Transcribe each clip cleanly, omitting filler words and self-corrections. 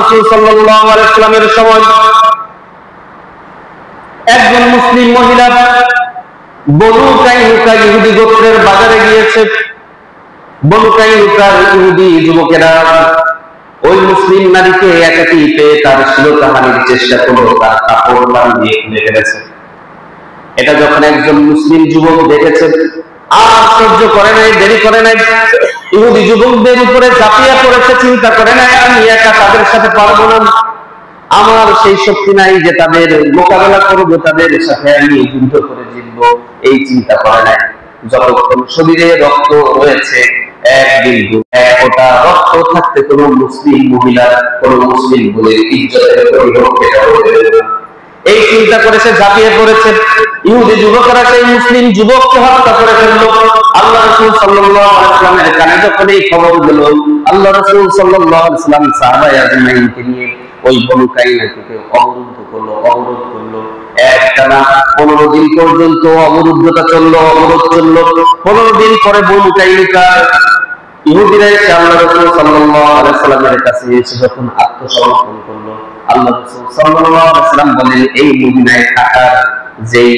রাসূল সাল্লাল্লাহু আলাইহি ওয়াসাল্লামের সময় একজন মুসলিম মহিলা বনু কাইনুকা ইহুদি গোত্রের বাজারে গিয়েছে। বনু কাইনুকার ইহুদি যুবকেরা ওই মুসলিম নারীকে একাকী পেয়ে তার শ্লীলতাহানির চেষ্টা করলো, তার কাপড় দিয়ে খুলে ফেলেছে। এটা যখন একজন মুসলিম যুবক দেখেছে, আর সহ্য করে নাই, দেরি করে নাই, ইহুদি যুবকদের উপরে ঝাঁপিয়ে পড়েছে। চিন্তা করে নাই আমি একা তাদের সাথে পারবো না, আমার সেই শক্তি নাই যে তাদের মোকাবেলা করবো, তাদের সাথে আমি যুদ্ধ করে জিতবো, এই চিন্তা করে নাই। যতক্ষণ শরীরে রক্ত রয়েছে, এক বিন্দু এক ফোঁটা রক্ত থাকতে কোন মুসলিম মহিলা, কোন মুসলিম বলে ইজ্জতের এই চিন্তা করে সে ঝাঁপিয়ে পড়েছে। ইহুদি যুবকেরা সেই মুসলিম যুবককে হত্যা করে ফেললো। আল্লাহ রাসূল সাল্লাল্লাহু আলাইহি ওয়াসাল্লামের কানে যখন এই খবর গেল, আল্লাহ রাসূল সাল্লাল্লাহু আলাইহি ওয়াসাল্লাম সাহাবায়ে আজমাইনকে নিয়ে ওই বনু কাইনুকাকে অবরুদ্ধ করলো। একটানা 15 দিন পর্যন্ত অবরুদ্ধতা চললো, অবরোধ চললো। 15 দিন পরে বনু কাইনুকা ইহুদিরা এসে আল্লাহ রাসূল সাল্লাল্লাহু আলাইহি ওয়াসাল্লামের কাছে এসে যখন আত্মসমর্পণ করলো, আল্লাহ রাসূল সাল্লাল্লাহু আলাইহি ওয়াসাল্লাম বলেন, এই মদিনায় থাকার যেই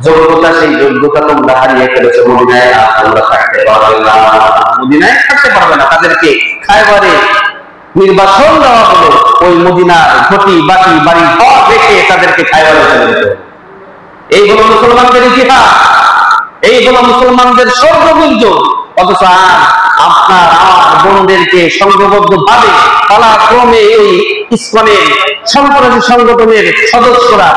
যোগ্যতা, সেই যোগ্যতা তোমরা হারিয়ে ফেলেছো। মদিনায় তোমরা থাকতে পারবে না, মদিনায় থাকতে পারবে না। তাদেরকে খায়বারে নির্বাসন দেওয়া হলো। ওই মদিনার ঘটি বাটি বাড়ি ঘর রেখে তাদেরকে খায়বারে চলে যেতে হবে। এই হলো মুসলমানদের ইতিহাস, এই হলো মুসলমানদের স্বর্গবীর্য। অথচ আপনার আমার বোনদেরকে সংঘবদ্ধ ভাবে পালাক্রমে এই ইসকনের সন্ত্রাসী সংগঠনের সদস্যরা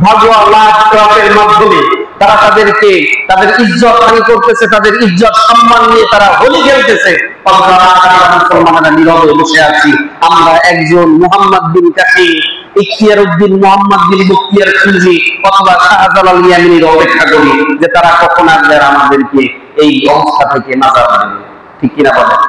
ভাগুয়া লাখ ট্রাকের মাধ্যমে তারা তাদেরকে তাদের ইজ্জত হানি করতেছে, তাদের ইজ্জত সম্মান নিয়ে তারা হোলি খেলতেছে। মুসলমানেরা নীরবে বসে আছি। আমরা একজন মুহাম্মদ বিন কাসিম, ইখতিয়ার উদ্দিন মুহাম্মদ বিন মুখতিয়ার খিলজি অথবা শাহজালাল ইয়ামিনীর অপেক্ষা করি যে তারা কখন আসবে আমাদেরকে এই অবস্থা থেকে নাজাত দেবে। ঠিক কিনা বলেন?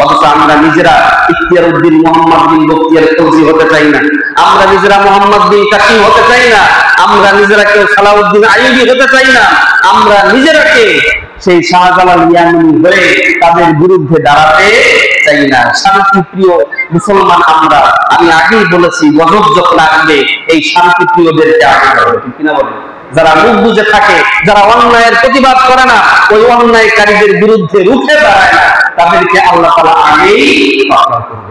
অথচ আমরা নিজেরা ইখতিয়ার উদ্দিন মুহাম্মদ বিন মুখতিয়ার খিলজি হতে চাই না, আমরা নিজেরা মুহাম্মদ বিন কাসিম হতে চাই না, আমরা নিজেরা কেউ সালাউদ্দিন আইয়ুবী হতে চাই না, আমরা নিজেরা কে সেই শাহজালাল ইয়ামিনী হয়ে তাদের বিরুদ্ধে দাঁড়াতে চাই না। শান্তিপ্রিয় মুসলমান আমরা, আমি আগেই বলেছি, গজব যখন আসবে এই শান্তিপ্রিয়দেরকে আগে হবে। ঠিক কিনা বলেন? যারা মুখ বুঝে থাকে, যারা অন্যায়ের প্রতিবাদ করে না, ওই অন্যায়কারীদের বিরুদ্ধে রুখে দাঁড়ায় না, তাদেরকে আল্লাহ তাআলা আগেই রক্ষা করবে।